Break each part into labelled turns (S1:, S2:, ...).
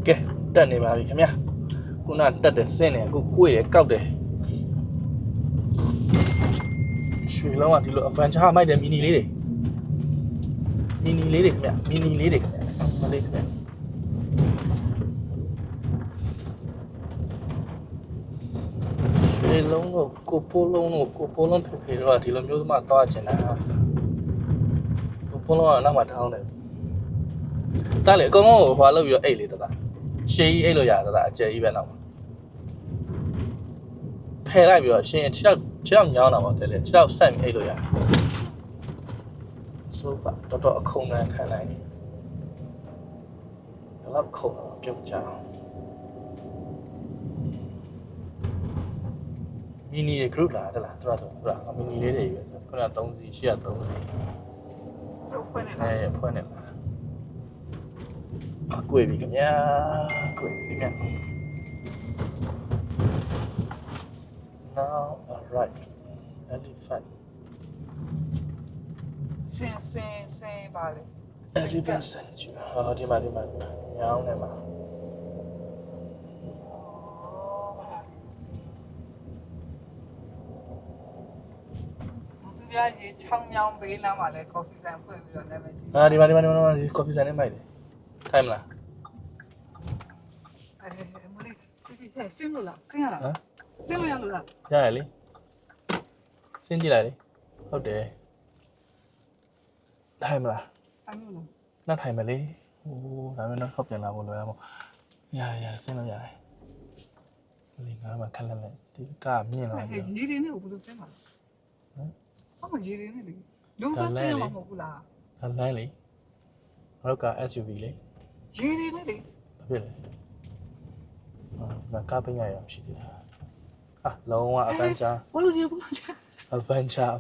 S1: ကဲတက်နေပါပြီခင်ဗျာခုနတက်တယ်ဆင်းတယ်အခုကိုယ်တယ်ကောက်တယ်ရွှေလုံးကဒီလို adventure မိုက်တယ်မီနီလေးတွေမီနီလေးတွေခင်ဗျာမီနီလေးတွေခင်ဗျာမလေးခင်ဗျာရွှေလုံးတို့ကိုပိုးလုံးဖေတော့ဒီလိုမျိုးမှသွားချင်တာကိုပိုးလုံးကနောက်မှထောင်းတယ်တားလေအကုန်လုံးဟွာလောက်ပြီးတော့အိတ်လေတရှေးကြီးအိတ်လို့ရတယ်အကျယ်ကြီးပဲနောက်ဖယ်လိုက်ပြီးတော့ရှင်ခြေထောက်ညောင်းတာပေါ့တဲ့လေခြေထောက်ဆက်ပြီးအိတ်လို့ရတယ်ဆိုပါတော်အခုံနဲ့ခံနိုင်တယ်ဒါတော့ခုံတော့ပြုတ်ကြအောင်မီနီတွေ group လာတယ်လားတော်မီနီလေးတွေပဲခုန3စီ8 3စီ
S2: ဆိုဖွင့်နေလား
S1: ဖွင့်နေလားကွေပြီခင်ဗျာကွေပြီခင်ဗျာ now arrived elephant
S2: စင်ပါလေ
S1: elephant sanctuary ဟောဒီမှာညောင်းနေမှာ
S2: သူပြရေချောင်းမြောင်းပေးလမ်းမှာလဲကော်ဖီဆိုင်ဖွင့်ပြီးတော့နာမည်ကြီး
S1: ဒီမှာဒီ coffee ဆိုင်နဲ့မိုက်တယ်ထိုင်မလား
S2: မလေးဆင်းလို့လားဆင်းရလားဆင်းလို့ရလို့လား
S1: ရရလေစင်းကြည့်လိုက်လေဟုတ်တယ်ထိုင်မလား
S2: ထိုင်လို့လား
S1: နောက်ထိုင်မလေဟိုးဒါမှနောက်ခေါက်ပြန်လာဖို့လွယ်ရမို့ရစင်းလို့ရတယ်လေငါမှခက်လက်လက်ဒီကမြင့်လာပြီ
S2: ရေတွေနဲ့ဘယ်လိုဆင်းမှာလဲဟောရေတွေနဲ့လေလုံးဝဆင်းရမှာမဟုတ်ဘူးလား
S1: ဒါလမ်းလေငါတို့က SUV လေ
S2: ရေတွေနဲ့လေ
S1: ဘာဖြစ်လဲငါကားပင်းရရမရှိသေးတာလုံးဝ adventure
S2: ဘလို့ရေဘလို့
S1: adventure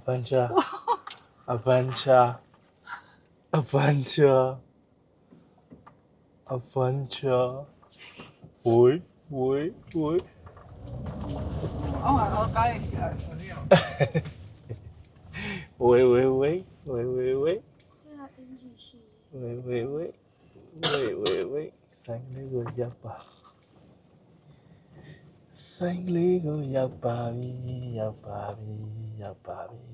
S1: ဝိုး
S2: အော်ကားရရှိတာဆိုရအောင်
S1: ဝိုး
S3: 那应
S1: 喂ဆိုင်လေးကိုရပ်ပါပြီ